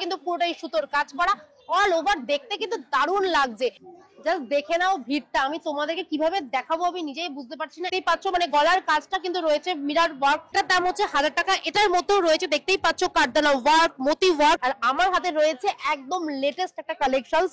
কিন্তু পুরোটাই সুতোর কাজ করা, অল ওভার দেখতে কিন্তু দারুণ লাগছে। জাস্ট দেখে নাও ভিড়টা, আমি তোমাদেরকে কিভাবে দেখাবো আমি নিজেই বুঝতে পারছি না। এই পাচ্ছ মানে গলার কাজটা কিন্তু রয়েছে মিরার ওয়ার্কটার দাম হচ্ছে 1000 টাকা। এটার মধ্যেও রয়েছে দেখতেই পাচ্ছ কারদানা ওয়ার্ক, মতি ওয়ার্ক। আর আমার হাতে রয়েছে একদম লেটেস্ট একটা কালেকশন,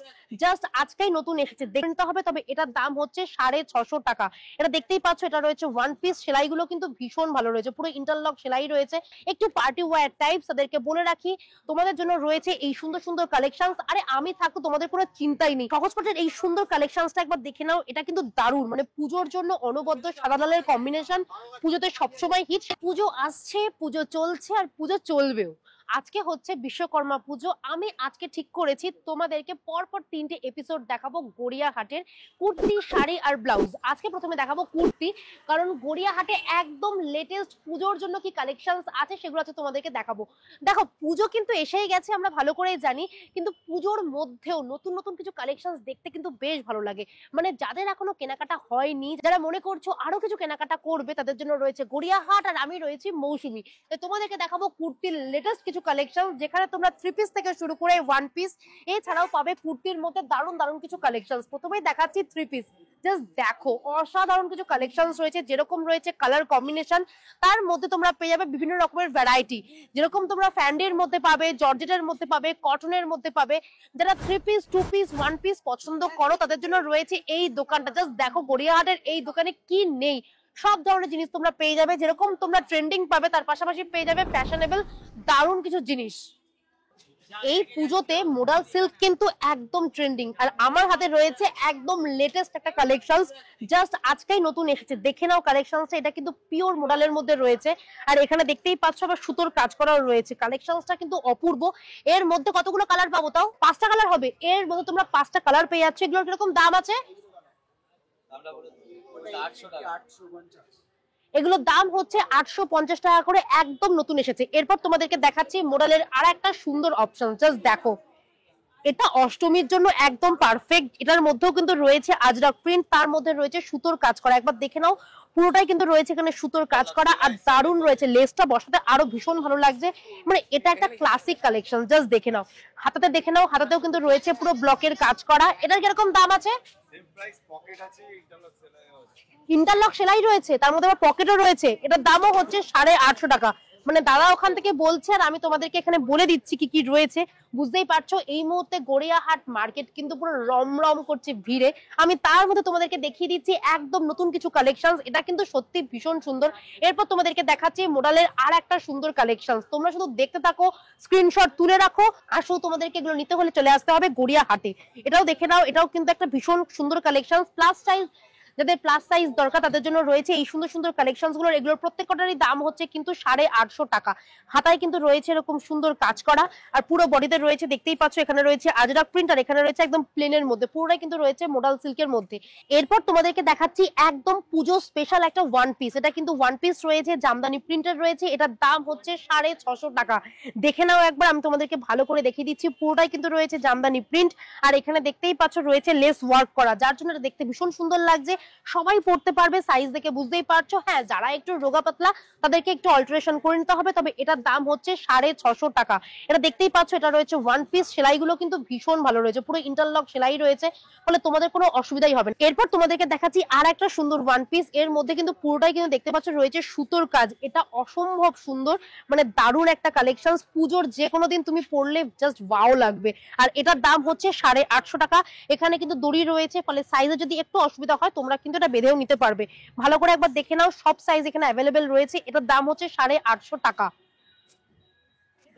জাস্ট আজকেই নতুন এসেছে, দেখতে হবে। তবে এটার দাম হচ্ছে 650 টাকা। এটা দেখতেই পাচ্ছ, এটা রয়েছে ওয়ান পিস, সেলাইগুলো কিন্তু ভীষণ ভালো রয়েছে, পুরো ইন্টারলক সেলাই রয়েছে, একটু পার্টি ওয়্যার টাইপ। তাদেরকে বলে রাখি তোমাদের জন্য রয়েছে এই সুন্দর সুন্দর কালেকশন। আরে আমি থাকো, তোমাদের কোনো চিন্তাই নেই। সহজ পাটের এই সুন্দর কালেকশনটা একবার দেখে নাও, এটা কিন্তু দারুণ, মানে পুজোর জন্য অনবদ্য সাদা লালের কম্বিনেশন পুজোতে সবসময় হিট। পুজো আসছে, পুজো চলছে, আর পুজো চলবেও। আজকে হচ্ছে বিশ্বকর্মা পুজো। আমি আজকে ঠিক করেছি তোমাদেরকে পরপর 3টে এপিসোড দেখাবো গড়িয়াহাটের কুর্তি, শাড়ি আর ব্লাউজ। আজকে প্রথমে দেখাবো কুর্তি, কারণ গড়িয়াহাটে একদম লেটেস্ট পুজোর জন্য কি কালেকশন আছে সেগুলো আছে তোমাদেরকে দেখাবো। দেখো পুজো কিন্তু এসেই গেছে, আমরা ভালো করেই জানি, কিন্তু পুজোর মধ্যেও নতুন নতুন কিছু কালেকশন দেখতে কিন্তু বেশ ভালো লাগে। মানে যাদের এখনো কেনাকাটা হয়নি, যারা মনে করছো আরো কিছু কেনাকাটা করবে, তাদের জন্য রয়েছে গড়িয়াহাট, আর আমি রয়েছি মৌসুমী। তো তোমাদেরকে দেখাবো কুর্তির লেটেস্ট কিছু কালেকশন, যেখানে তোমরা 3 পিস থেকে শুরু করে 1 পিস, এছাড়াও পাবে কুর্তির মধ্যে দারুণ দারুণ কিছু কালেকশন। প্রথমেই দেখাচ্ছি 3 পিস, জাস্ট দেখো অসাধারণ কিছু কালেকশন রয়েছে। যেরকম রয়েছে কালার কম্বিনেশন, তার মধ্যে তোমরা পেয়ে যাবে বিভিন্ন রকমের ভ্যারাইটি। যেরকম তোমরা ফ্যান্ডির মধ্যে পাবে, জর্জেটের মধ্যে পাবে, কটনের মধ্যে পাবে। যারা 3 পিস, 2 পিস, 1 পিস পছন্দ করো, তাদের জন্য রয়েছে এই দোকানটা। জাস্ট দেখো গড়িয়াহাটের এই দোকানে কি নেই, সব ধরনের জিনিস তোমরা পেয়ে যাবে। যেরকম তোমরা ট্রেন্ডিং পাবে, তার পাশাপাশি পেয়ে যাবে ফ্যাশনেবল দারুণ কিছু জিনিস। এই পুজোতে মোডাল সিল্ক কিন্তু একদম ট্রেন্ডিং, আর আমার হাতে রয়েছে একদম লেটেস্ট একটা কালেকশন, জাস্ট আজকেই নতুন এসেছে, দেখে নাও কালেকশনটা। এটা কিন্তু পিওর মোডালের মধ্যে রয়েছে, আর এখানে দেখতেই পাচ্ছ আবার সুতোর কাজ করাও রয়েছে। কালেকশনটা কিন্তু অপূর্ব। এর মধ্যে কতগুলো কালার পাবো? তাও 5টা কালার হবে। এর মধ্যে তোমরা 5টা কালার পেয়ে যাচ্ছ। এগুলোর কিরকম দাম আছে? এগুলোর দাম হচ্ছে 850 টাকা করে, একদম নতুন এসেছে। এরপর তোমাদেরকে দেখাচ্ছি মোডালের আর একটা সুন্দর অপশন, জাস্ট দেখো, এটা অষ্টমীর জন্য একদম পারফেক্ট। এটার মধ্যেও কিন্তু রয়েছে আজরাক প্রিন্ট, তার মধ্যে রয়েছে সুতোর কাজ করা। একবার দেখে নাও, পুরোটাই কিন্তু রয়েছে এখানে সুতোর কাজ করা, আর দারুণ রয়েছে। লেসটা বসাতে আরো ভীষণ ভালো লাগছে, মানে এটা একটা ক্লাসিক কালেকশন। জাস্ট দেখে নাও, হাতাতে দেখে নাও, হাতাতেও কিন্তু রয়েছে পুরো ব্লকের কাজ করা। এটার কিরকম দাম আছে? ইন্টারলক সেলাই রয়েছে, তার মধ্যে আবার পকেটও রয়েছে। এটার দামও হচ্ছে 850 টাকা। মানে দাদা ওখান থেকে বলছে, আর আমি তোমাদেরকে এখানে বলে দিচ্ছি কি কি রয়েছে। বুঝতেই পারছো এই মুহূর্তে গড়িয়াহাট মার্কেট কিন্তু পুরো রমরম করছে ভিড়ে। আমি তার মধ্যে তোমাদেরকে দেখিয়ে দিচ্ছি একদম নতুন কিছু কালেকশন। এটা কিন্তু সত্যি ভীষণ সুন্দর। এরপর তোমাদেরকে দেখাচ্ছি মোডালের আর একটা সুন্দর কালেকশন। তোমরা শুধু দেখতে থাকো, স্ক্রিনশট তুলে রাখো, আর শুধু তোমাদেরকে এগুলো নিতে হলে চলে আসতে হবে গড়িয়াহাটে। এটাও দেখে নাও, এটাও কিন্তু একটা ভীষণ সুন্দর কালেকশন। প্লাস সাইজ, যাদের প্লাস সাইজ দরকার তাদের জন্য রয়েছে এই সুন্দর সুন্দর কালেকশন গুলো। এগুলোর প্রত্যেকটারই দাম হচ্ছে কিন্তু 850 টাকা। হাতায় কিন্তু রয়েছে এরকম সুন্দর কাজ করা, আর পুরো বডিতে রয়েছে দেখতেই পাচ্ছ, এখানে রয়েছে আজরাক প্রিন্ট, আর এখানে রয়েছে একদম প্লেনের মধ্যে, পুরোটাই কিন্তু রয়েছে মোডাল সিল্কের মধ্যে। এরপর তোমাদেরকে দেখাচ্ছি একদম পুজো স্পেশাল একটা 1 পিস। এটা কিন্তু 1 পিস রয়েছে, জামদানি প্রিন্টের রয়েছে। এটার দাম হচ্ছে 650 টাকা। দেখে নাও একবার, আমি তোমাদেরকে ভালো করে দেখিয়ে দিচ্ছি। পুরোটাই কিন্তু রয়েছে জামদানি প্রিন্ট, আর এখানে দেখতেই পাচ্ছ রয়েছে লেস ওয়ার্ক করা, যার জন্য এটা দেখতে ভীষণ সুন্দর লাগছে। সবাই পড়তে পারবে, সাইজ দেখে বুঝতেই পারছো। হ্যাঁ, যারা একটু রোগা পাতলা তাদেরকে একটু অল্টারেশন করে নিতে হবে। তবে এটার দাম হচ্ছে 650 টাকা। এটা দেখতেই পাচ্ছ, এটা রয়েছে 1 পিস। সেলাইগুলো কিন্তু ভীষণ ভালো রয়েছে, পুরো ইন্টারলক সেলাই রয়েছে, ফলে তোমাদের কোনো অসুবিধাই হবে না। এরপর তোমাদেরকে দেখাচ্ছি আর একটা সুন্দর 1 পিস। এর মধ্যে কিন্তু পুরোটাই কিন্তু দেখতে পাচ্ছ রয়েছে সুতোর কাজ। এটা অসম্ভব সুন্দর, মানে দারুণ একটা কালেকশন। পুজোর যে কোনো দিন তুমি পরলে জাস্ট ওয়াও লাগবে। আর এটার দাম হচ্ছে 850 টাকা। এখানে কিন্তু দড়ি রয়েছে, ফলে সাইজে যদি একটু অসুবিধা হয় তোমরা কিন্তু এটা বেঁধেও নিতে পারবে। ভালো করে একবার দেখে নাও, সব সাইজ এখানে অ্যাভেলেবেল রয়েছে। এটার দাম হচ্ছে 850 টাকা।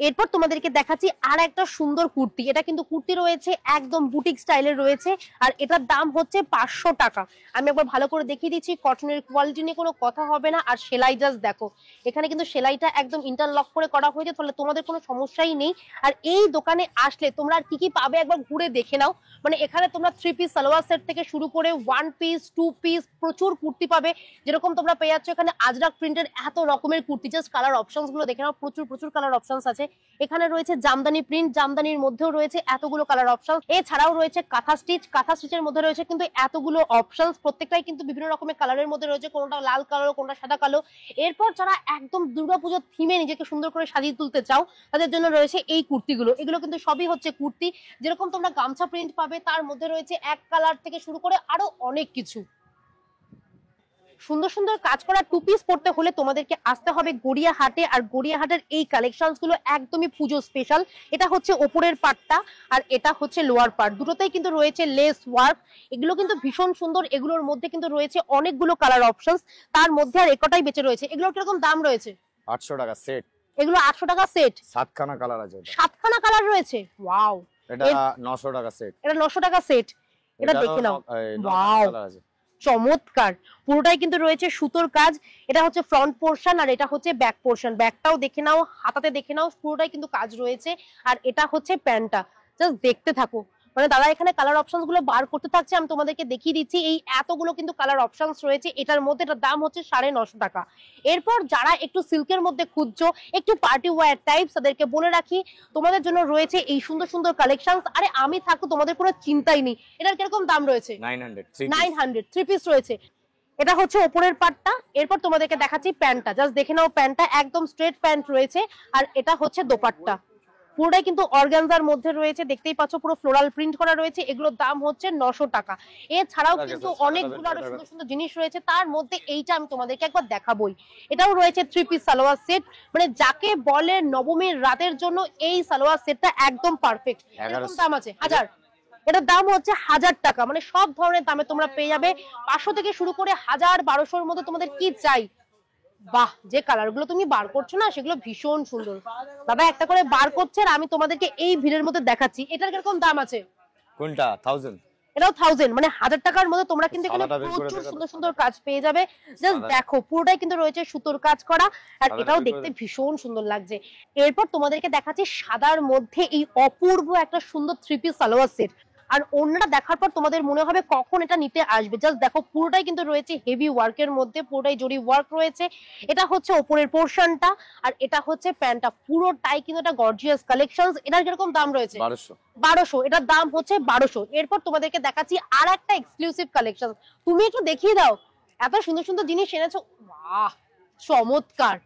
এরপর তোমাদেরকে দেখাচ্ছি আর একটা সুন্দর কুর্তি। এটা কিন্তু কুর্তি রয়েছে একদম বুটিক স্টাইলের রয়েছে, আর এটার দাম হচ্ছে 500 টাকা। আমি একবার ভালো করে দেখিয়ে দিচ্ছি, কটনের কোয়ালিটি নিয়ে কোনো কথা হবে না। আর সেলাই জাস্ট দেখো, এখানে কিন্তু সেলাইটা একদম ইন্টারলক করে করা হয়েছে, তাহলে তোমাদের কোনো সমস্যাই নেই। আর এই দোকানে আসলে তোমরা আর কি কি পাবে একবার ঘুরে দেখে নাও। মানে এখানে তোমরা 3 পিস সালোয়ার সেট থেকে শুরু করে 1 পিস, 2 পিস, প্রচুর কুর্তি পাবে। যেরকম তোমরা পেয়ে যাচ্ছ এখানে আজরাক প্রিন্টের এত রকমের কুর্তি। জাস্ট কালার অপশনস গুলো দেখে নাও, প্রচুর প্রচুর কালার অপশনস আছে। এখানে রয়েছে জামদানি প্রিন্ট, জামদানির মধ্যেও রয়েছে এতগুলো কালার অপশন। এছাড়াও রয়েছে কাঁথা স্টিচ, কাঁথা স্টিচের মধ্যে রয়েছে কিন্তু এতগুলো অপশন, প্রত্যেকটাই কিন্তু বিভিন্ন রকমের কালারের মধ্যে রয়েছে, কোনটা লাল কালো, কোনটা সাদা কালো। এরপর যারা একদম দুর্গাপুজোর থিমে নিজেকে সুন্দর করে সাজিয়ে তুলতে চাও তাদের জন্য রয়েছে এই কুর্তিগুলো। এগুলো কিন্তু সবই হচ্ছে কুর্তি, যেরকম তোমরা গামছা প্রিন্ট পাবে তার মধ্যে রয়েছে এক কালার থেকে শুরু করে আরো অনেক কিছু। সুন্দর সুন্দর কাজ করা টু পিস পড়তে হলে তোমাদেরকে আসতে হবে গড়িয়াহাটে। আর গড়িয়াহাটের এই কালেকশনস গুলো একদমই পুজো স্পেশাল। এটা হচ্ছে ওপরের পার্টটা আর এটা হচ্ছে লোয়ার পার্ট, দুটোতেই কিন্তু রয়েছে লেস ওয়ার্ক। এগুলো কিন্তু ভীষণ সুন্দর। এগুলোর মধ্যে কিন্তু রয়েছে অনেকগুলো কালার অপশনস, তার মধ্যে আর একটাই বেঁচে রয়েছে। এগুলোর কিরকম দাম রয়েছে? 800 টাকা সেট। এগুলো 800 টাকা সেট, 7খানা কালার আছে। 7খানা কালার রয়েছে। ওয়াও, এটা 900 টাকা সেট। এটা 900 টাকা সেট। এটা দেখে নাও, ওয়াও চমৎকার। পুরোটাই কিন্তু রয়েছে সুতোর কাজ। এটা হচ্ছে ফ্রন্ট পোর্শন আর এটা হচ্ছে ব্যাক পোর্শন। ব্যাকটাও দেখে নাও, হাতাতে দেখে নাও, পুরোটাই কিন্তু কাজ রয়েছে। আর এটা হচ্ছে প্যান্টটা, জাস্ট দেখতে থাকো। মানে দাদা এখানে কালার অপশনস গুলো বার করতে থাকছে, আমি তোমাদেরকে দেখিয়ে দিচ্ছি। এই এতগুলো কিন্তু কালার অপশনস রয়েছে এটার মধ্যে। এটার দাম হচ্ছে 950 টাকা। এরপর যারা একটু সিল্কের মধ্যে খুঁজছো, একটু পার্টি ওয়্যার টাইপস, তাদেরকে বলে রাখি তোমাদের জন্য রয়েছে এই সুন্দর সুন্দর কালেকশনস। আরে আমি থাকো, তোমাদের কোনো চিন্তাই নেই। এটার কিরকম দাম রয়েছে? 900 থ্রি পিস রয়েছে। এটা হচ্ছে উপরের পার্টটা। এরপর তোমাদেরকে দেখাচ্ছি প্যান্টটা, জাস্ট দেখে নাও। প্যান্টটা একদম স্ট্রেট প্যান্ট রয়েছে আর এটা হচ্ছে দোপাট্টা। পুরোটাই কিন্তু অর্গানজার মধ্যে রয়েছে, দেখতেই পাচ্ছ পুরো ফ্লোরাল প্রিন্ট করা রয়েছে। এগুলোর দাম হচ্ছে 900 টাকা। এছাড়াও কিন্তু অনেকগুলো আরো সুন্দর সুন্দর জিনিস রয়েছে, তার মধ্যে এইটা আমি তোমাদেরকে একবার দেখাবোই। এটাও রয়েছে থ্রি পিস সালোয়ার সেট, মানে যাকে বলে নবমীর রাতের জন্য এই সালোয়ার সেটটা একদম পারফেক্ট। এরকম দাম আছে 1000। এটার দাম হচ্ছে 1000 টাকা। মানে সব ধরনের দামে তোমরা পেয়ে যাবে, 500 থেকে শুরু করে 1000 1200-র মধ্যে তোমাদের কি চাই। বাহ, যে কালার গুলো তুমি বার করছো না সেগুলো ভীষণ সুন্দর। দাদা একটা করে বার করছে আর আমি তোমাদেরকে এই ভিড়ের মধ্যে দেখাচ্ছি। এটার কিরকম দাম আছে? কোনটা? 1000। এটাও 1000, মানে 1000 টাকার মধ্যে তোমরা কিন্তু এখানে প্রচুর সুন্দর সুন্দর কাজ পেয়ে যাবে। জাস্ট দেখো, পুরোটাই কিন্তু রয়েছে সুতোর কাজ করা আর এটাও দেখতে ভীষণ সুন্দর লাগছে। এরপর তোমাদেরকে দেখাচ্ছি সাদার মধ্যে এই অপূর্ব একটা সুন্দর থ্রি পিস সালোয়ার সেট। আর অন্যটা দেখার পর তোমাদের মনে হবে কখন এটা নিতে আসবে। জাস্ট দেখো, পুরোটাই কিন্তু রয়েছে হেভি ওয়ার্কের মধ্যে, পুরোটাই জরি ওয়ার্ক রয়েছে। এটা হচ্ছে উপরের পোর্শনটা আর এটা হচ্ছে প্যান্টটা। পুরোটাই কিন্তু এটা গর্জিয়াস কালেকশনস। এটার কিরকম দাম রয়েছে? 1200। এটার দাম হচ্ছে 1200। এরপর তোমাদেরকে দেখাচ্ছি আর একটা এক্সক্লুসিভ কালেকশন। তুমি একটু দেখিয়ে দাও, এত সুন্দর সুন্দর জিনিস এনেছো। বাহ, চমৎকার।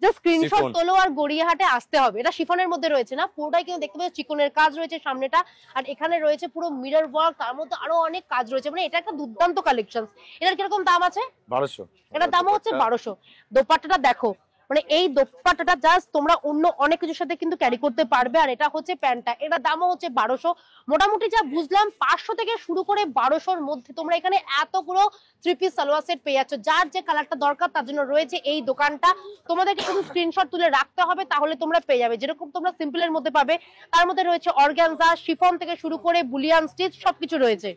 জাস্ট স্ক্রিনশট তোলো আর গড়িয়াহাটে আসতে হবে। এটা শিফনের মধ্যে রয়েছে না, পুরোটাই কিন্তু দেখতে পাচ্ছ চিকনের কাজ রয়েছে সামনেটা। আর এখানে রয়েছে পুরো মিরর ওয়ার্ক, তার মধ্যে আরো অনেক কাজ রয়েছে। মানে এটা একটা দুর্দান্ত কালেকশন। এটার কিরকম দাম আছে? 1200। এটার দাম হচ্ছে 1200। দোপাট্টাটা দেখো, মানে এই দোপাট্টাটা জাস্ট তোমরা অন্য অনেক কিছুর সাথে কিন্তু ক্যারি করতে পারবে। আর এটা হচ্ছে প্যান্টটা, এটার দামও হচ্ছে 1200। মোটামুটি যা বুঝলাম 500 থেকে শুরু করে 1200-র মধ্যে তোমরা এখানে এতগুলো থ্রি পিস সালোয়ার সেট পেয়ে যাচ্ছ। যার যে কালারটা দরকার তার জন্য রয়েছে এই দোকানটা। তোমাদেরকে শুধু স্ক্রিনশট তুলে রাখতে হবে, তাহলে তোমরা পেয়ে যাবে। যেরকম তোমরা সিম্পলের মধ্যে পাবে, তার মধ্যে রয়েছে অর্গানজা, শিফন থেকে শুরু করে বুলিয়ান স্টিচ সবকিছু রয়েছে।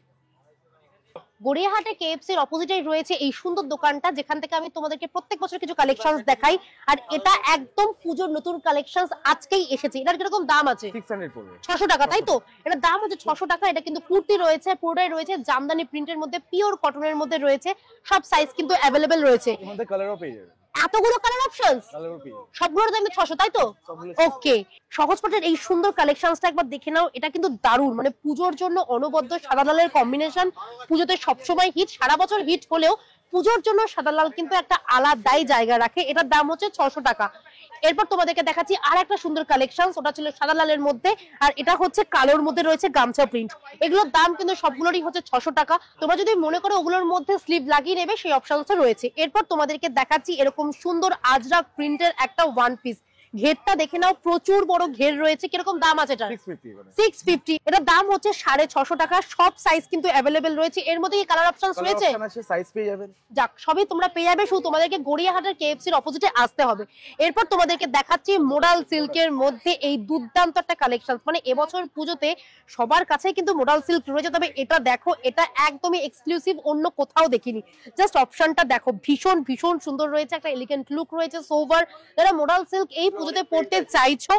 গড়িয়াহাটে কেএফসির অপোজিটেই রয়েছে এই সুন্দর দোকানটা, যেখান থেকে আমি তোমাদেরকে প্রত্যেক বছর কিছু কালেকশনস দেখাই। আর এটা একদম পুজোর নতুন কালেকশনস, আজকেই এসেছে। এটার কিরকম দাম আছে? 600 টাকা, তাই তো? এটার দাম হচ্ছে 600 টাকা। এটা কিন্তু কুর্তি রয়েছে, পুরোটাই রয়েছে জামদানি প্রিন্টের মধ্যে, পিওর কটনের মধ্যে রয়েছে। সব সাইজ কিন্তু অ্যাভেলেবেল রয়েছে। এতগুলো কালার অপশনস, সবগুলোর দাম 600, তাই তো? ওকে, সহজপাঠের এই সুন্দর কালেকশনসটা একবার দেখে নাও। এটা কিন্তু দারুণ, মানে পুজোর জন্য অনবদ্য সাদা লালের কম্বিনেশন। পুজোতে সবসময় হিট, সারা বছর হিট হলেও পুজোর জন্য সাদা লাল কিন্তু একটা আলাদাই জায়গা রাখে। এটার দাম হচ্ছে 600 টাকা। এরপর তোমাদেরকে দেখাচ্ছি আর একটা সুন্দর কালেকশন। ওটা ছিল সাদা লালের মধ্যে আর এটা হচ্ছে কালোর মধ্যে রয়েছে গামছা প্রিন্ট। এগুলোর দাম কিন্তু সবগুলোরই হচ্ছে 600 টাকা। তোমরা যদি মনে করো ওগুলোর মধ্যে স্লিভ লাগিয়ে নেবে, সেই অপশনসও রয়েছে। এরপর তোমাদেরকে দেখাচ্ছি এরকম সুন্দর আজরাক প্রিন্টের একটা ওয়ান পিস। ঘেরটা দেখে নাও, প্রচুর বড় ঘের রয়েছে। কিরকম দাম আছে এটা? 650। এটার দাম হচ্ছে 650 টাকা। সব সাইজ কিন্তু অ্যাভেলেবেল রয়েছে। এর মধ্যে কি কালার অপশনস রয়েছে? সাইজ পেয়ে যাবেন। যাক, সবই তোমরা পেয়ে যাবে, শুধু তোমাদেরকে গড়িয়াহাটের কেএফসির অপোজিটে আসতে হবে। এরপর তোমাদেরকে দেখাচ্ছি মোডাল সিল্কের মধ্যে এই দুর্দান্ত একটা কালেকশন। মানে এবছর পুজোতে সবার কাছে কিন্তু মোডাল সিল্ক রয়েছে, তবে এটা দেখো, এটা একদমই এক্সক্লুসিভ, অন্য কোথাও দেখিনি। জাস্ট অপশনটা দেখো, ভীষণ ভীষণ সুন্দর রয়েছে, একটা এলিগেন্ট লুক রয়েছে, সোভার। যারা মোডাল সিল্ক এই পুজোতে পড়তে চাইছো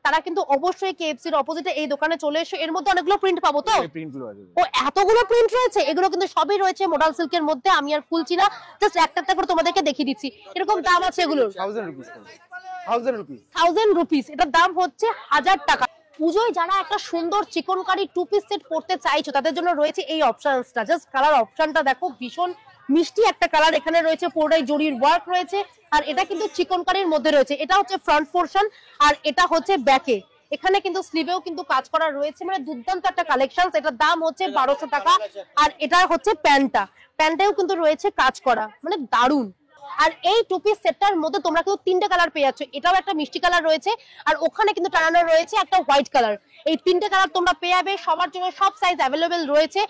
তারা কিন্তু অবশ্যই কেএফসির অপোজিটে এই দোকানে চলে এসো। এর মধ্যে অনেকগুলো প্রিন্ট পাবো তো? ও, এতগুলো প্রিন্ট রয়েছে। এগুলো কিন্তু সবই রয়েছে মোডাল সিল্কের মধ্যে। আমি আর খুলছি না, জাস্ট একটা একটা করে তোমাদেরকে দেখিয়ে দিচ্ছি। এরকম দাম আছে এগুলোর? 1000 রুপিস। 1000 রুপিস, এটার দাম হচ্ছে 1000 টাকা। পুজোয় যারা একটা সুন্দর চিকন কারি 2 পিস সেট পড়তে চাইছো তাদের জন্য রয়েছে এই অপশনসটা। জাস্ট কালার অপশনটা দেখো, ভীষণ মিষ্টি একটা কালার এখানে রয়েছে, পুরোটাই জরির ওয়ার্ক রয়েছে। আর এটা কিন্তু চিকন কারির মধ্যে রয়েছে। এটা হচ্ছে ফ্রন্ট পোর্শন আর এটা হচ্ছে ব্যাকে। এখানে কিন্তু স্লিভেও কিন্তু কাজ করা রয়েছে, মানে দুর্দান্ত একটা কালেকশন। এটার দাম হচ্ছে 1200 টাকা। আর এটা হচ্ছে প্যান্টেও কিন্তু রয়েছে কাজ করা, মানে দারুণ। আর এই 2 পিস সেটটার মধ্যে তোমরা কিন্তু 3টে কালার পেয়ে যাচ্ছ। এটাও একটা মিষ্টি কালার রয়েছে আর ওখানে কিন্তু টানানো রয়েছে একটা হোয়াইট কালার। এই 3টে কালার তোমরা পেয়ে যাবে, সবার জন্য সব সাইজ অ্যাভেলেবেল রয়েছে।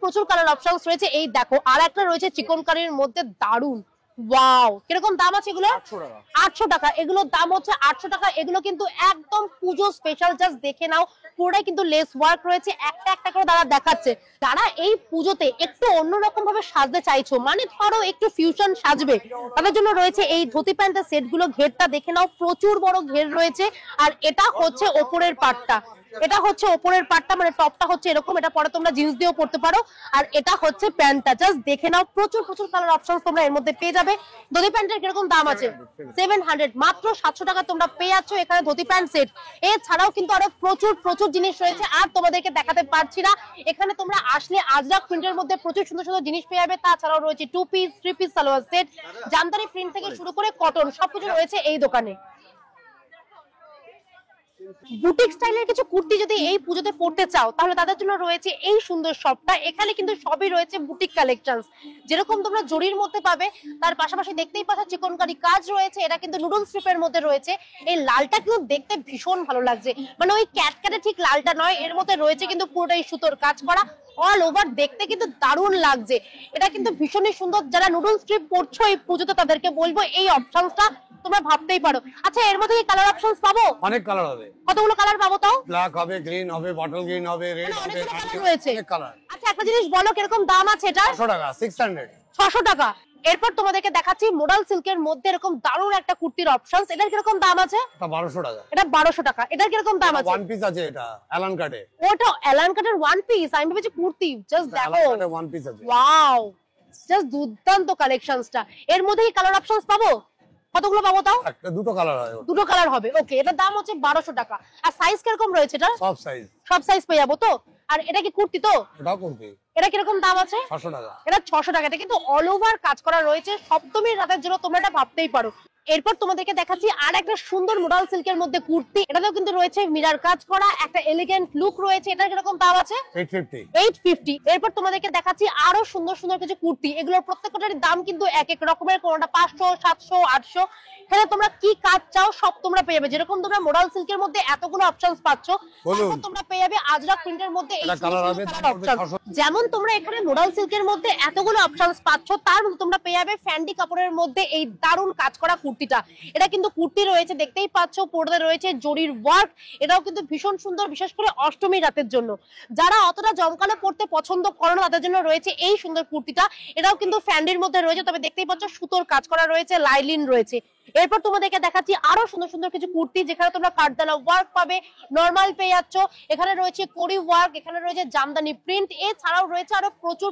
প্রচুর কালার অপশনস রয়েছে। এই দেখো আর একটা রয়েছে চিকন কারির মধ্যে, দারুণ। ওয়াও, কিরকম দাম আছে এগুলো? 800 টাকা। 800 টাকা। এগুলোর দাম হচ্ছে 800 টাকা। এগুলো কিন্তু একদম পুজো স্পেশাল, জাস্ট দেখে নাও, পুরোটাই কিন্তু লেস ওয়ার্ক রয়েছে। একটা একটা করে দাদা দেখাচ্ছে। যারা এই পুজোতে একটু অন্যরকম ভাবে সাজতে চাইছো, মানে ধরো একটু ফিউশন সাজবে, তাদের জন্য রয়েছে এই ধুতি প্যান্টের সেটগুলো। ঘেরটা দেখে নাও, প্রচুর বড় ঘের রয়েছে। আর এটা হচ্ছে ওপরের পাটটা, এটা হচ্ছে ওপরের পাটটা, মানে টপটা হচ্ছে এরকম। এটা পরে তোমরা জিন্স দিয়েও পরতে পারো। আর এটা হচ্ছে প্যান্টটা, জাস্ট দেখে নাও, প্রচুর কালার অপশন তোমরা এর মধ্যে পেয়ে যাবে। ধুতি প্যান্টের কিরকম দাম আছে? 700, মাত্র 700 টাকা তোমরা পেয়ে যাচ্ছ এখানে ধুতি প্যান্ট সেট। এছাড়াও কিন্তু আরো প্রচুর জিনিস রয়েছে, আর তোমাদেরকে দেখাতে পারছি না। এখানে তোমরা আসলে আজরাক প্রিন্টের মধ্যে প্রচুর সুন্দর জিনিস পেয়ে যাবে। তাছাড়াও রয়েছে 2 piece 3 piece salwar set, Jamdani print থেকে শুরু করে কটন, সবকিছু রয়েছে এই দোকানে। বুটিক স্টাইলের কিছু কুর্তি যদি এই পুজোতে পড়তে চাও তাহলে তাদের জন্য রয়েছে এই সুন্দর শপটা। এখানে কিন্তু সবই রয়েছে বুটিক কালেকশনস, যেরকম তোমরা জরির মধ্যে পাবে, তার পাশাপাশি দেখতেই পাচ্ছ চিকনকারি কাজ রয়েছে। এটা কিন্তু নুডল স্ট্রিপের মধ্যে রয়েছে। এই লালটা কিন্তু দেখতে ভীষণ ভালো লাগছে, মানে ওই ক্যাটক্যাটে ঠিক লালটা নয়, এর মধ্যে রয়েছে কিন্তু পুরোটাই সুতোর কাজ করা। অল ওভার দেখতে কিন্তু দারুণ লাগছে। এটা কিন্তু ভীষণই সুন্দর। যারা নুডল স্ট্রিপ পড়ছো এই পুজোতে তাদেরকে বলবো এই অপশনসটা তোমরা ভাবতেই পারো। আচ্ছা, এর মধ্যে কি কালার অপশনস পাবো? অনেক কালার হবে। কতগুলো কালার পাবো তাও? ব্ল্যাক হবে, গ্রিন হবে, বটল গ্রিন হবে, রেড হবে, অনেকগুলো কালার রয়েছে। অনেক কালার। আচ্ছা, একটা জিনিস বলো, কিরকম দাম আছে এটা? 600 টাকা। 600। 600 টাকা। এরপর তোমাদেরকে দেখাচ্ছি মোডাল সিল্কের মধ্যে এরকম দারুণ একটা কুর্তির অপশনস। এটার কিরকম দাম আছে? এটা 1200 টাকা। এটা 1200 টাকা। এটার কিরকম দাম আছে? ওয়ান পিস আছে, এটা অ্যালান কাটে। ওটা অ্যালান কাটের ওয়ান পিস, আমি ভেবেছি কুর্তি। জাস্ট দেখো, অ্যালান কাটে ওয়ান পিস আছে। ওয়াও, জাস্ট দুর্দান্ত কালেকশনসটা। এর মধ্যে কি কালার অপশনস পাবো? কতগুলো পাবো তাও? একটা দুটো কালার হয়। দুটো কালার হবে। ওকে, এটার দাম হচ্ছে 1200 টাকা। আর সাইজ কিরকম রয়েছে এটা? সব সাইজ। সব সাইজ পেয়ে যাবো তো? আর এটা কি কুর্তি তো? ওটাও করবে। এটা কিরকম দাম আছে? 600 টাকা। এটা 600 টাকা। এটা কিন্তু অল ওভার কাজ করা রয়েছে। সপ্তমীর রাতের জন্য তোমরা এটা ভাবতেই পারো। এরপর তোমাদেরকে দেখাচ্ছি আর একটা সুন্দর মোডাল সিল্কের মধ্যে কুর্তি। এটাতেও কিন্তু রয়েছে মিরার কাজ করা, একটা এলিগেন্ট লুক রয়েছে। এটা কিরকম দাম আছে? 850। এরপর তোমাদেরকে দেখাচ্ছি আরো সুন্দর কিছু কুর্তি। এগুলোর প্রত্যেকটার দাম কিন্তু এক এক রকমের, কোনটা 500, 700, 800। এখানে তোমরা কি কাজ চাও সব তোমরা পেয়ে যাবে। যেরকম তোমরা মোডাল সিল্কের মধ্যে এতগুলো অপশনস পাচ্ছ, তারপর তোমরা পেয়ে যাবে আজরাক প্রিন্টের মধ্যে এই অপশন। যেমন তোমরা এখানে মোডাল সিল্কের মধ্যে এতগুলো অপশনস পাচ্ছ, তার মধ্যে তোমরা পেয়ে যাবে ফ্যান্ডি কাপড়ের মধ্যে এই দারুণ কাজ করা কুর্তিটা। এটা কিন্তু কুর্তি রয়েছে, দেখতেই পাচ্ছ, পর্দা রয়েছে জরির ওয়ার্ক। এটাও কিন্তু ভীষণ সুন্দর, বিশেষ করে অষ্টমী রাতের জন্য। যারা অতটা জমকালো পড়তে পছন্দ করে না তাদের জন্য রয়েছে এই সুন্দর কুর্তিটা। এটাও কিন্তু ফ্যান্ডির মধ্যে রয়েছে, তবে দেখতেই পাচ্ছ সুতোর কাজ করা রয়েছে, লাইলিন রয়েছে। এরপর তোমাদেরকে দেখাচ্ছি আরো সুন্দর কিছু কুর্তি, যেখানে তোমরা কাঠদানা ওয়ার্ক পাবে, নরমাল পেয়ে যাচ্ছ। এখানে রয়েছে কড়ি ওয়ার্ক, এখানে রয়েছে জামদানি প্রিন্ট, এছাড়াও রয়েছে আরো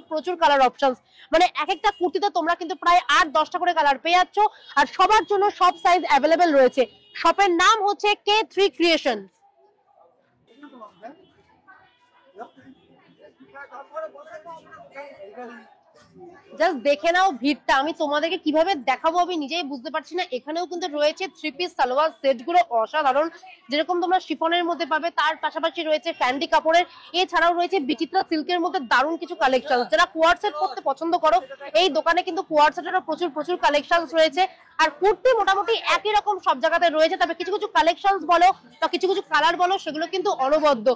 প্রচুর কালার অপশনস। মানে এক একটা কুর্তিতে তোমরা কিন্তু প্রায় 8-10টা করে কালার পেয়ে যাচ্ছ। আর সবার জন্য সব সাইজ অ্যাভেলেবেল রয়েছে। শপের নাম হচ্ছে K3 ক্রিয়েশন। জাস্ট দেখে নাও ভিড়টা, আমি তোমাদেরকে কিভাবে দেখাবো আমি নিজেই বুঝতে পারছি না। এখানেও কিন্তু রয়েছে 3 পিস সালোয়ার সেট গুলো অসাধারণ, যেরকম তোমরা শিফনের মধ্যে পাবে, তার পাশাপাশি রয়েছে ফ্যান্ডি কাপড়ের। এছাড়াও রয়েছে বিচিত্রা সিল্কের মধ্যে দারুণ কিছু কালেকশন। যারা কোয়ার সেট করতে পছন্দ করো, এই দোকানে কিন্তু কোয়ার সেটেরও প্রচুর কালেকশন রয়েছে। আর কুর্তি মোটামুটি একই রকম সব জায়গাতে রয়েছে, তবে কিছু কালেকশন বলো বা কিছু কালার বলো, সেগুলো কিন্তু অনবদ্য।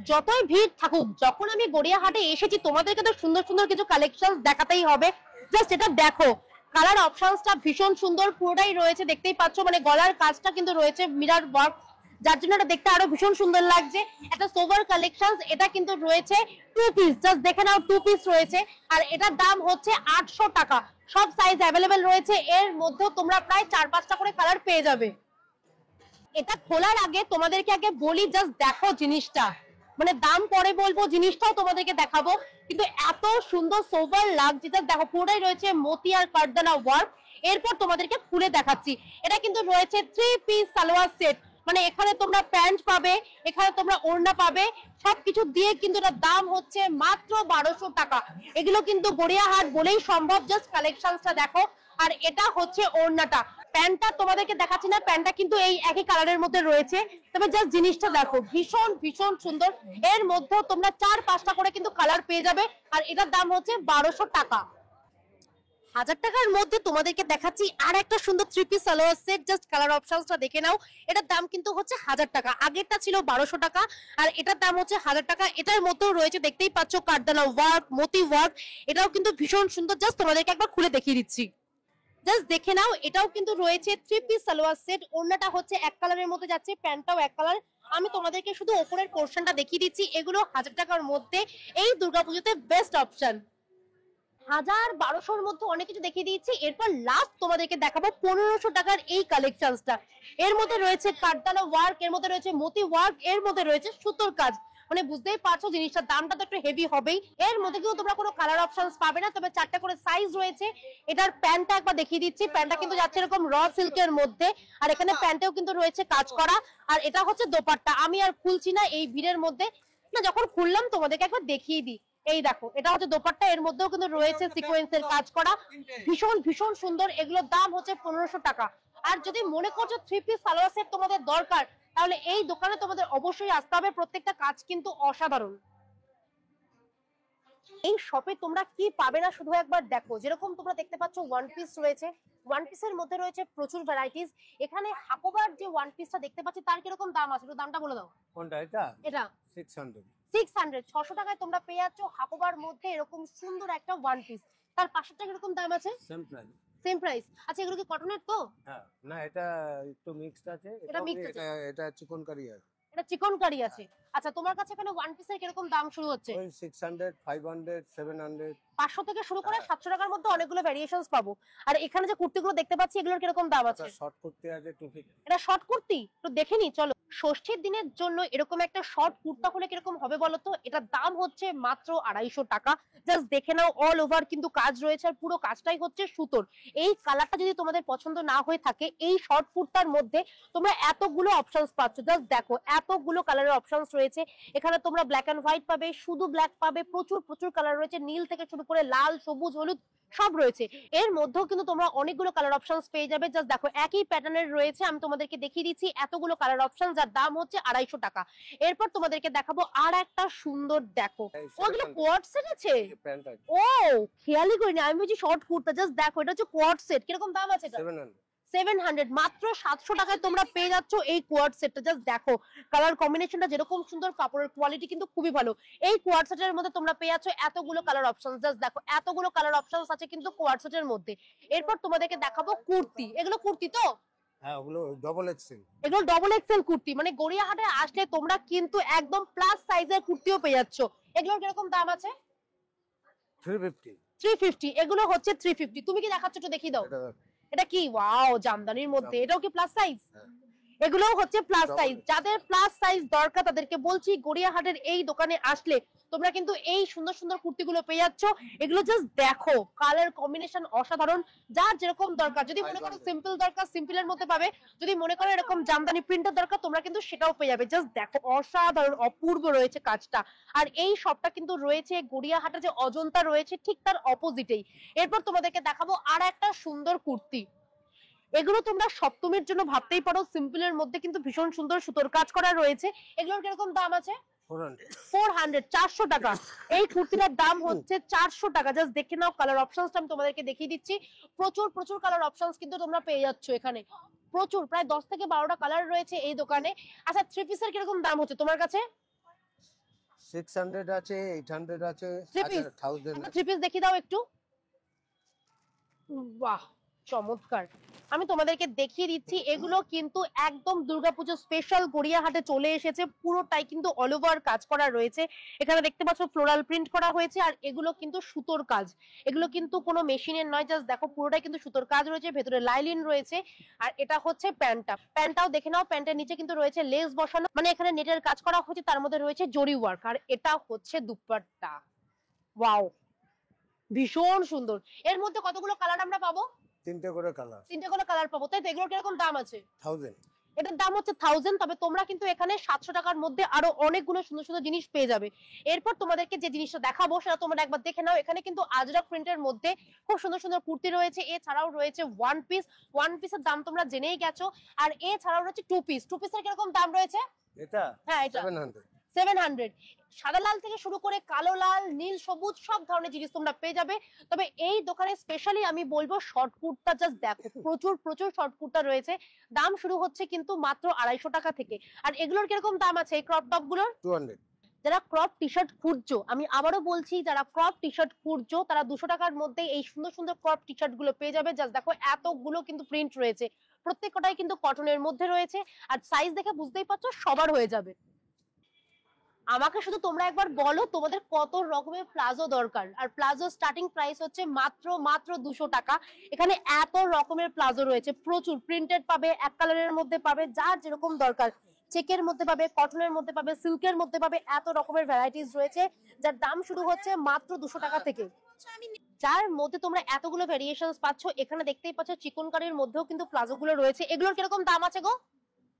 যতই ভিড় থাকুক, যখন আমি গড়িয়াহাটে এসেছি তোমাদেরকে তো সুন্দর কিছু কালেকশন দেখাতেই হবে। জাস্ট এটা দেখো, কালার অপশনসটা ভীষণ সুন্দর, পুরোটাই রয়েছে, দেখতেই পাচ্ছ। মানে গলার কাজটা কিন্তু রয়েছে মিরার ওয়ার্ক, যার জন্য এটা দেখতে আরো ভীষণ সুন্দর লাগছে। একটা সোভার কালেকশন, এটা কিন্তু রয়েছে 2 পিস। জাস্ট দেখে নাও, 2 পিস রয়েছে। আর এটার দাম হচ্ছে 800 টাকা। সব সাইজ অ্যাভেলেবেল রয়েছে। এর মধ্যেও তোমরা প্রায় 4-5টা করে কালার পেয়ে যাবে। এটা খোলার আগে তোমাদেরকে আগে বলি, জাস্ট দেখো জিনিসটা, মানে দাম পরে বলবো, জিনিসটাও তোমাদেরকে দেখাবো। কিন্তু এত সুন্দর সোভার লাগছে, দেখো পুরোটাই রয়েছে মতি আর কাঠদানা ওয়ার্ক। এরপর তোমাদেরকে খুলে দেখাচ্ছি। এটা কিন্তু রয়েছে 3 পিস সালোয়ার সেট, মানে এখানে তোমরা প্যান্ট পাবে, এখানে তোমরা ওড়না পাবে, সবকিছু দিয়ে কিন্তু এটার দাম হচ্ছে মাত্র 1200 টাকা। এগুলো কিন্তু গড়িয়াহাট বলেই সম্ভব, জাস্ট কালেকশনটা দেখো। আর এটা হচ্ছে ওড়নাটা, প্যান্টটা তোমাদেরকে দেখাচ্ছি না, প্যান্টটা কিন্তু এই একই কালারের মধ্যে রয়েছে, তবে জাস্ট জিনিসটা দেখো ভীষণ ভীষণ সুন্দর। এর মধ্যে তোমরা 4-5টা করে কিন্তু কালার পেয়ে যাবে, আর এটার দাম হচ্ছে 1200 টাকা। 1000 টাকার মধ্যে তোমাদেরকে দেখাচ্ছি আর একটা সুন্দর 3 piece salwar set, just colour অপশনসটা দেখে নাও। এটার দাম কিন্তু হচ্ছে 1000 টাকা, আগেরটা ছিল 1200 টাকা, আর এটার দাম হচ্ছে 1000 টাকা। এটার মধ্যেও রয়েছে, দেখতেই পাচ্ছ, কারদানা ওয়ার্ক, মতি ওয়ার্ক, এটাও কিন্তু ভীষণ সুন্দর। জাস্ট তোমাদেরকে একবার খুলে দেখিয়ে দিচ্ছি, জাস্ট দেখে নাও। এটাও কিন্তু রয়েছে 3 পিস সালোয়ার সেট, ওড়নাটা হচ্ছে এক কালারের মধ্যে যাচ্ছে, প্যান্টটাও এক কালার। আমি তোমাদেরকে শুধু উপরের পোর্শনটা দেখিয়ে দিচ্ছি। এগুলো 1000 টাকার মধ্যে এই দুর্গাপুজোতে বেস্ট অপশন। 1000-1200-র মধ্যে অনেক কিছু দেখিয়ে দিয়েছি, এরপর লাস্ট তোমাদেরকে দেখাবো 1500 টাকার এই কালেকশনসটা। এর মধ্যে রয়েছে কারদানা ওয়ার্ক, এর মধ্যে রয়েছে মতি ওয়ার্ক, এর মধ্যে রয়েছে সুতোর কাজ, মানে বুঝতেই পারছো জিনিসটার দামটা তো একটু হেভি হবেই। এর মধ্যে কিন্তু তোমরা কোনো কালার অপশনস পাবে না, তবে 4টা করে সাইজ রয়েছে। এটার প্যান্টটা একবার দেখিয়ে দিচ্ছি, প্যান্টটা কিন্তু যাচ্ছে এরকম র সিল্কের মধ্যে, আর এখানে প্যান্টেও কিন্তু রয়েছে কাজ করা। আর এটা হচ্ছে দোপাট্টা, আমি আর খুলছি না এই ভিড়ের মধ্যে, না যখন খুললাম তোমাদেরকে একবার দেখিয়ে দিই। এই দেখো, এটা হচ্ছে দোপাট্টা, এর মধ্যেও কিন্তু রয়েছে সিকোয়েন্সের কাজ করা, ভীষণ ভীষণ সুন্দর। এগুলোর দাম হচ্ছে 1500 টাকা। আর যদি মনে করছো 3 পিস সালোয়ার সেট তোমাদের দরকার, তাহলে এই দোকানে তোমাদের অবশ্যই আসতে হবে, প্রত্যেকটা কাজ কিন্তু অসাধারণ। এই শপে তোমরা কি পাবে না শুধু একবার দেখো। যেরকম তোমরা দেখতে পাচ্ছ ওয়ান পিস রয়েছে, ওয়ান পিসের মধ্যে রয়েছে প্রচুর ভ্যারাইটিস। এখানে হাকোবার যে ওয়ান পিসটা দেখতে পাচ্ছি তার কিরকম দাম আছে, একটু দামটা বলে দাও। কোনটা এটা? এটা 600। 600 টাকায় তোমরা পেয়ে যাচ্ছ হাকোবার মধ্যে এরকম সুন্দর একটা ওয়ান পিস। তার পাশেরটা কিরকম দাম আছে? Same price. Same price. আচ্ছা, এগুলো কি কটনের তো? হ্যাঁ, না এটা একটু মিক্সড আছে, এটা mixed আছে। এটা চিকনকারি আছে। এটা চিকন কারি আছে। আচ্ছা, তোমার কাছে এখানে ওয়ান পিসের কিরকম দাম শুরু হচ্ছে? ওই 600, 500, 700। 500 থেকে শুরু করে 700 টাকার মধ্যে অনেকগুলো ভ্যারিয়েশনস পাবো। আর এখানে যে কুর্তিগুলো দেখতে পাচ্ছি এগুলোর কিরকম দাম আছে? শর্ট কুর্তি আছে 250। এটা শর্ট কুর্তি, তো দেখে নি চলো। ষষ্ঠীর দিনের জন্য এরকম একটা শর্ট কুর্তা হলে কিরকম হবে বলো তো? এটার দাম হচ্ছে মাত্র 250 টাকা। জাস্ট দেখে নাও, অল ওভার কিন্তু কাজ রয়েছে, আর পুরো কাজটাই হচ্ছে সুতোর। এই কালারটা যদি তোমাদের পছন্দ না হয়ে থাকে, এই শর্ট কুর্তার মধ্যে তোমরা এতগুলো অপশনস পাচ্ছ। জাস্ট দেখো, এতগুলো কালারের অপশনস রয়েছে। এখানে তোমরা ব্ল্যাক এন্ড হোয়াইট পাবে, শুধু ব্ল্যাক পাবে, প্রচুর প্রচুর কালার রয়েছে, নীল থেকে শুরু করে লাল, সবুজ, হলুদ সব রয়েছে। এর মধ্যেও কিন্তু তোমরা অনেকগুলো কালার অপশনস পেয়ে যাবে। জাস্ট দেখো, একই প্যাটার্নের রয়েছে, আমি তোমাদেরকে দেখিয়ে দিচ্ছি এতগুলো কালার অপশন, যার দাম হচ্ছে 250 টাকা। এরপর তোমাদেরকে দেখাবো আর একটা সুন্দর, দেখো ওগুলো কোয়ার্ড সেট আছে। প্যান্ট আছে ও, খেয়ালই করিনি, আমি বলছি শর্ট কুর্তা। জাস্ট দেখো, এটা হচ্ছে কোয়ার্ড সেট, কিরকম দাম আছে এটা? 700। 700, মাত্র 700 টাকায় তোমরা পেয়ে যাচ্ছ এই কোয়ার্ড সেটটা। জাস্ট দেখো, কালার কম্বিনেশনটা যেরকম সুন্দর, কাপড়ের কোয়ালিটি কিন্তু খুবই ভালো। এই কোয়ার্ড সেটের মধ্যে তোমরা পেয়ে যাচ্ছ এতগুলো কালার অপশন। জাস্ট দেখো, এতগুলো কালার অপশনস আছে কিন্তু কোয়ার্ড সেটের মধ্যে। এরপর তোমাদেরকে দেখাবো কুর্তি। এগুলো কুর্তি তো? হ্যাঁ, ওগুলো ডবল এক্সেল। এগুলো ডবল এক্সেল কুর্তি, মানে গড়িয়াহাটে আসলে তোমরা কিন্তু একদম প্লাস সাইজের কুর্তিও পেয়ে যাচ্ছ। এগুলোর কিরকম দাম আছে? 350। 350। এগুলো হচ্ছে 350। তুমি কি দেখাচ্ছ, একটু দেখিয়ে দাও। এটা কি? ওয়াও, জামদানির মধ্যে, এটাও কি প্লাস সাইজ? এগুলোও হচ্ছে প্লাস সাইজ। যাদের প্লাস সাইজ দরকার তাদেরকে বলছি, গড়িয়াহাটের এই দোকানে আসলে তোমরা কিন্তু এই সুন্দর সুন্দর কুর্তিগুলো পেয়ে যাচ্ছ। এগুলো জাস্ট দেখো, কালার কম্বিনেশন অসাধারণ। যার যেরকম দরকার, যদি মনে করো সিম্পল দরকার, সিম্পলের মধ্যে পাবে। যদি মনে করো এরকম জামদানি প্রিন্টের দরকার, তোমরা কিন্তু সেটাও পেয়ে যাবে। জাস্ট দেখো, অসাধারণ, অপূর্ব রয়েছে কাজটা। আর এই শপটা কিন্তু রয়েছে গড়িয়াহাটে যে অজন্তা রয়েছে ঠিক তার অপোজিটেই। এরপর তোমাদেরকে দেখাবো আর একটা সুন্দর কুর্তি। এগুলো তোমরা সপ্তমীর জন্য ভাবতেই পারো, সিম্পলের মধ্যে কিন্তু ভীষণ সুন্দর সুতোর কাজ করা রয়েছে। এগুলোর কিরকম দাম আছে? 400, 400 টাকা। এই কুর্তিটার দাম হচ্ছে 400 টাকা। জাস্ট দেখে নাও, কালার অপশনসটা আমি তোমাদেরকে দেখিয়ে দিচ্ছি। প্রচুর প্রচুর কালার অপশনস কিন্তু তোমরা পেয়ে যাচ্ছ এখানে, প্রচুর, প্রায় 10 থেকে 12টা কালার রয়েছে এই দোকানে। আচ্ছা, 3 পিসের কিরকম দাম হচ্ছে তোমার কাছে? 600 আছে, 800 আছে, 1000। 3 পিস দেখিয়ে দাও একটু। বাহ, চমৎকার। আমি তোমাদেরকে দেখিয়ে দিচ্ছি, এগুলো কিন্তু একদম দুর্গাপুজো স্পেশাল গড়িয়াহাটে চলে এসেছে। পুরোটাই কিন্তু অল ওভার কাজ করা রয়েছে। এখানে দেখতে পাচ্ছ ফ্লোরাল প্রিন্ট করা হয়েছে, আর এগুলো কিন্তু সুতোর কাজ। এগুলো কিন্তু কোনো মেশিনের নয়। জাস্ট দেখো, পুরোটাই কিন্তু সুতোর কাজ রয়েছে, ভেতরে লাইলিন রয়েছে। আর এটা হচ্ছে প্যান্টটা, প্যান্টটাও দেখে নাও। প্যান্টের নিচে কিন্তু রয়েছে লেস বসানো, মানে এখানে নেটের কাজ করা হয়েছে, তার মধ্যে রয়েছে জরি ওয়ার্ক। আর এটা হচ্ছে দুপাট্টা। ওয়াও, ভীষণ সুন্দর। এর মধ্যে কতগুলো কালার আমরা পাবো? তিনটে করে কালার। তিনটে করে কালার পাবো, তাই তো? এগুলোর কিরকম দাম আছে? 1000। এটার দাম হচ্ছে 1000। তবে তোমরা কিন্তু এখানে 700 টাকার মধ্যে আরো অনেকগুলো সুন্দর সুন্দর জিনিস পেয়ে যাবে। এরপর তোমাদেরকে যে জিনিসটা দেখাবো সেটা তোমরা একবার দেখে নাও। এখানে কিন্তু আজরাক প্রিন্টের মধ্যে খুব সুন্দর সুন্দর কুর্তি রয়েছে, এছাড়াও রয়েছে ওয়ান পিস। ওয়ান পিসের দাম তোমরা জেনেই গেছো। আর এছাড়াও রয়েছে টু পিস। টু পিসের কিরকম দাম রয়েছে? এটা হ্যাঁ, এটা 700। 700। সাদা লাল থেকে শুরু করে কালো লাল, নীল, সবুজ সব ধরনের জিনিস তোমরা পেয়ে যাবে। তবে এই দোকানে স্পেশালি আমি বলবো শর্ট কুর্তা জাস্ট দেখো, প্রচুর প্রচুর শর্ট কুর্তা রয়েছে। দাম শুরু হচ্ছে কিন্তু মাত্র 250 টাকা থেকে। আর এগুলোর কিরকম দাম আছে এই ক্রপ টপ গুলোর? 200। যারা ক্রপ টি শার্ট খুঁজছো, আমি আবারও বলছি, যারা ক্রপ টি শার্ট খুঁজছো তারা 200 টাকার মধ্যে এই সুন্দর সুন্দর ক্রপ টি শার্ট গুলো পেয়ে যাবে। জাস্ট দেখো এতগুলো কিন্তু প্রিন্ট রয়েছে, প্রত্যেকটাই কিন্তু কটনের মধ্যে রয়েছে। আর সাইজ দেখে বুঝতেই পারছো সবার হয়ে যাবে। আমাকে শুধু তোমরা একবার বলো তোমাদের কত রকমের প্লাজো দরকার। আর প্লাজো স্টার্টিং প্রাইস হচ্ছে মাত্র 200 টাকা। এখানে এত রকমের প্লাজো রয়েছে, প্রচুর প্রিন্টেড পাবে, এক কালারের মধ্যে পাবে, যার যেরকম দরকার। চেকের মধ্যে পাবে, কটনের মধ্যে পাবে, সিল্কের মধ্যে পাবে, এত রকমের ভ্যারাইটিস রয়েছে যার দাম শুরু হচ্ছে মাত্র 200 টাকা থেকে। যার মধ্যে তোমরা এতগুলো ভেরিয়েশনস পাচ্ছ। এখানে দেখতেই পাচ্ছ চিকনকারির মধ্যেও কিন্তু প্লাজো গুলো রয়েছে। এগুলোর কিরকম দাম আছে গো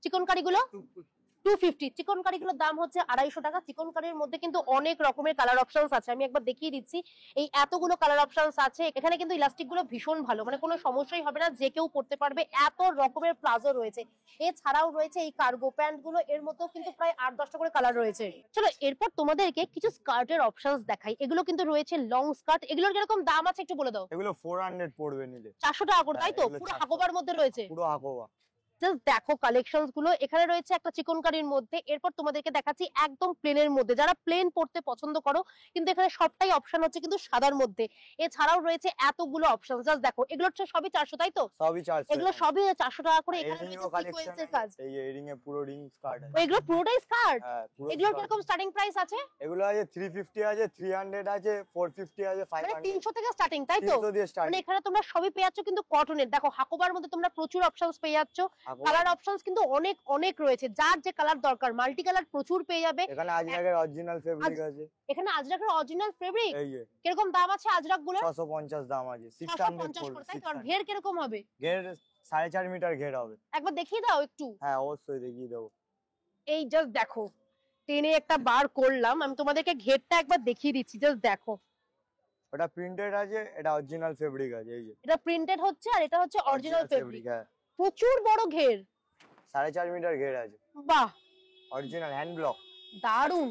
চিকনকারি গুলো? 250। চিকনকারি গুলোর দাম হচ্ছে 250 টাকা। চিকনকারির মধ্যে কিন্তু অনেক রকমের কালার অপশনস আছে, আমি একবার দেখিয়ে দিচ্ছি। এই এতগুলো কালার অপশনস আছে। এখানে কিন্তু ইলাস্টিক গুলো ভীষণ ভালো, মানে কোনো সমস্যাই হবে না, যে কেউ পড়তে পারবে। এত রকমের প্লাজো রয়েছে। এছাড়াও রয়েছে এই কার্গো প্যান্ট গুলো, এর মধ্যেও কিন্তু প্রায় 8-10টা করে কালার রয়েছে। চলো এরপর তোমাদেরকে কিছু স্কার্টের অপশনস দেখাই। এগুলো কিন্তু রয়েছে লং স্কার্ট। এগুলোর কিরকম দাম আছে একটু বলে দাও। এগুলো 400 পড়বে নিলে। 400 টাকা করে, তাই তো? এগুলো পুরো 400 হাকোবার মধ্যে রয়েছে। পুরো হাকোবা। জাস্ট দেখো কালেকশনস গুলো। এখানে রয়েছে একটা চিকনকারির মধ্যে। এরপর তোমাদেরকে দেখাচ্ছি একদম প্লেনের মধ্যে, যারা প্লেন পড়তে পছন্দ করো। কিন্তু এখানে সবটাই অপশন হচ্ছে কিন্তু সাদার মধ্যে। এছাড়াও রয়েছে এতগুলো অপশন। জাস্ট দেখো, এগুলো হচ্ছে সবই 400, তাই তো? সবই 400। এগুলো সবই 400 টাকা করে। এখানে এরিং রয়েছে কালেকশন সিকোয়েন্সের কাজ। এই এরিং এ পুরো রিং স্কার্ট আছে। এগুলো পুরোটাই স্কার্ট। হ্যাঁ পুরো। এগুলোর কিরকম স্টার্টিং প্রাইস আছে? এগুলো আছে 350 আছে, 300 আছে, 450 আছে, মানে 500। 300 থেকে স্টার্টিং, তাই তো? 300 দিয়ে স্টার্ট। মানে এখানে তোমরা সবই পেয়ে যাচ্ছ কিন্তু কটনের। দেখো হাকোবার মধ্যে তোমরা প্রচুর অপশনস পেয়ে যাচ্ছ। কালার অপশনস কিন্তু অনেক অনেক রয়েছে, যার যে কালার দরকার মাল্টি কালার প্রচুর পেয়ে যাবে। এখানে আজরাকের অরিজিনাল ফেব্রিক আছে। এখানে আজরাকের অরিজিনাল ফেব্রিক। এই যে কিরকম দাম আছে আজরাক গুলো? 650 দাম আছে। 650 600 করে, পড়বে। তাই তো? আর ঘের কিরকম হবে? ঘের 4.5 মিটার ঘের হবে। একবার দেখিয়ে দাও একটু। হ্যাঁ অবশ্যই দেখিয়ে দেবো। এই জাস্ট দেখো, টেনে একটা বার করলাম, আমি তোমাদেরকে ঘেরটা একবার দেখিয়ে দিচ্ছি। জাস্ট দেখো, ওটা প্রিন্টেড আছে, এটা অরিজিনাল ফেব্রিক আছে। এই যে এটা প্রিন্টেড হচ্ছে আর এটা হচ্ছে অরিজিনাল ফেব্রিক। হ্যাঁ প্রচুর বড় ঘের। 4.5 মিটার ঘের আছে। বাহ, অরিজিনাল হ্যান্ড ব্লক। দারুন।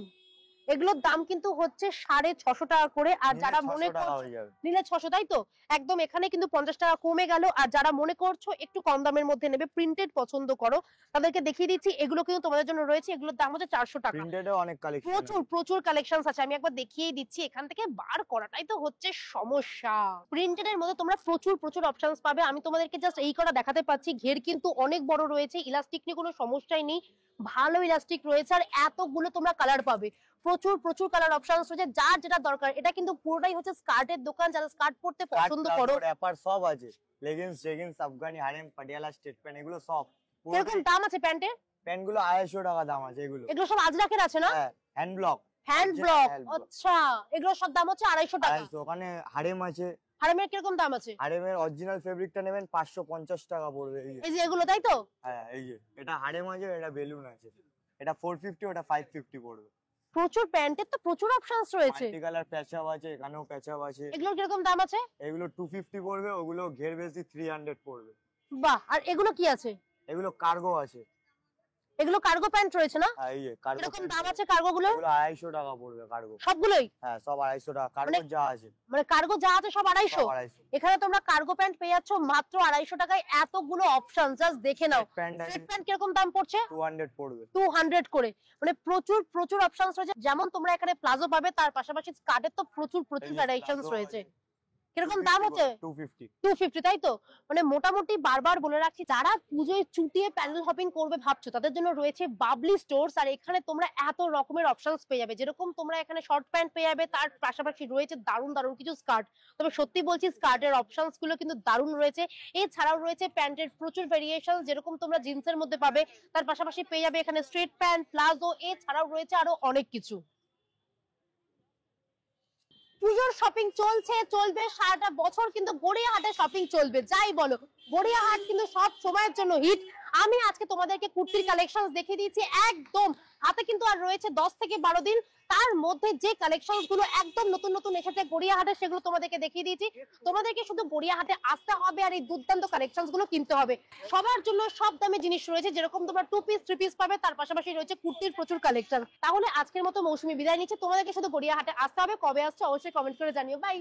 এগুলোর দাম কিন্তু হচ্ছে 650 টাকা করে। আর যারা মনে করছো নিলে 600, তাই তো? একদম এখানে কিন্তু 50 টাকা কমে গেল। আর যারা মনে করছো একটু কম দামের মধ্যে নেবে, প্রিন্টেড পছন্দ করো, তাদেরকে দেখিয়ে দিচ্ছি। এগুলো কিন্তু তোমাদের জন্য রয়েছে। এগুলোর দাম হচ্ছে 400 টাকা। প্রিন্টেডও অনেক কালেকশন, প্রচুর প্রচুর কালেকশনস আছে, আমি একবার দেখিয়ে দিচ্ছি। এখান থেকে বার করাটাই তো হচ্ছে সমস্যা। প্রিন্টেড এর মধ্যে তোমরা প্রচুর প্রচুর অপশনস পাবে। আমি তোমাদেরকে জাস্ট এই কটা দেখাতে পাচ্ছি। ঘের কিন্তু অনেক বড় রয়েছে, ইলাস্টিক নিয়ে কোনো সমস্যাই নেই, ভালো ইলাস্টিক রয়েছে। আর এতগুলো তোমরা কালার পাবে, প্রচুর প্রচুর কালার অপশনস রয়েছে, যার যেটা দরকার। এটা কিন্তু পুরোটাই হচ্ছে স্কার্টের দোকান, যারা স্কার্ট পরতে পছন্দ করো। র্যাপার সব আছে, leggings jeggings Afghani harem Patiala straight pant, এগুলো সব। কিরকম দাম আছে প্যান্টের? প্যান্ট গুলো 250 টাকা দাম আছে। এগুলো এগুলো সব আজরাকের আছে না? হ্যাঁ হ্যান্ড ব্লক। হ্যান্ড ব্লক, আচ্ছা। এগুলো সব দাম হচ্ছে 250 টাকা। ওখানে হারেম আছে। হারেমের কিরকম দাম আছে? হারেমের অরিজিনাল ফেব্রিকটা নেবেন 550 টাকা পড়বে। এই যে এগুলো, তাই তো? হ্যাঁ এই যে এটা হারেম আছে, এটা বেলুন আছে। এটা 450, ওটা 550 পড়বে। প্রচুর প্যান্টের তো প্রচুর অপশনস রয়েছে। মাল্টি কালার প্যাচাপ আছে, এখানেও প্যাচাপ আছে। এগুলোর কিরকম দাম আছে? এগুলো 250 পড়বে, ওগুলো ঘের বেশি 300 পড়বে। বাহ, আর এগুলো কি আছে? এগুলো কার্গো আছে। এগুলো কার্গো প্যান্ট রয়েছে না? হ্যাঁ এই যে কার্গো। কিরকম দাম আছে কার্গো গুলো? এগুলো 250 টাকা পড়বে কার্গো সবগুলোই? হ্যাঁ সব 250 টাকা কার্গো যা আছে। মানে কার্গো যা আছে সব 250? সব 250। এখানে তোমরা কার্গো প্যান্ট পেয়ে যাচ্ছ মাত্র 250 টাকায়। এতগুলো অপশন, জাস্ট দেখে নাও। স্ট্রেট প্যান্ট কিরকম দাম পড়ছে? 200 পড়বে। 200 করে। মানে প্রচুর প্রচুর অপশনস রয়েছে। যেমন তোমরা এখানে প্লাজো পাবে, তার পাশাপাশি স্কার্টের তো প্রচুর প্রচুর ভ্যারিয়েশনস রয়েছে। কিরকম দাম হচ্ছে? 250। 250, তাই তো? মানে মোটামুটি বারবার বলে রাখছি, যারা পুজোয় চুটিয়ে প্যান্ডেল হপিং করবে ভাবছো, তাদের জন্য রয়েছে বাবলি স্টোরস। আর এখানে তোমরা এত রকমের অপশনস পেয়ে যাবে। যেরকম তোমরা এখানে শর্ট প্যান্ট পেয়ে যাবে, তার পাশাপাশি রয়েছে দারুণ দারুণ কিছু স্কার্ট। তবে সত্যি বলছি, স্কার্টের অপশনস গুলো কিন্তু দারুণ রয়েছে। এছাড়াও রয়েছে প্যান্টের প্রচুর ভেরিয়েশন, যেরকম তোমরা জিন্সের মধ্যে পাবে, তার পাশাপাশি পেয়ে যাবে এখানে স্ট্রেট প্যান্ট, প্লাজো। এছাড়াও রয়েছে আরো অনেক কিছু। পুজোর শপিং চলছে, চলবে সারাটা বছর, কিন্তু গড়িয়াহাটে শপিং চলবে। যাই বলো, গড়িয়াহাট কিন্তু সব সময়ের জন্য হিট। আমি আজকে তোমাদেরকে কুর্তির কালেকশন দেখিয়ে দিয়েছি একদম। হাতে কিন্তু আর রয়েছে 10 থেকে 12 দিন, তার মধ্যে যে কালেকশন গুলো একদম নতুন নতুন এসেছে গড়িয়াহাটে সেগুলো তোমাদেরকে দেখিয়ে দিয়েছি। তোমাদেরকে শুধু গড়িয়াহাটে আসতে হবে আর এই দুর্দান্ত কালেকশন গুলো কিনতে হবে। সবার জন্য সব দামে জিনিস রয়েছে, যেরকম তোমরা 2 পিস 3 পিস পাবে, তার পাশাপাশি রয়েছে কুর্তির প্রচুর কালেকশন। তাহলে আজকের মতো মৌসুমী বিদায় নিচ্ছে, তোমাদেরকে শুধু গড়িয়াহাটে আসতে হবে। কবে আসছে অবশ্যই কমেন্ট করে জানিও। বাই।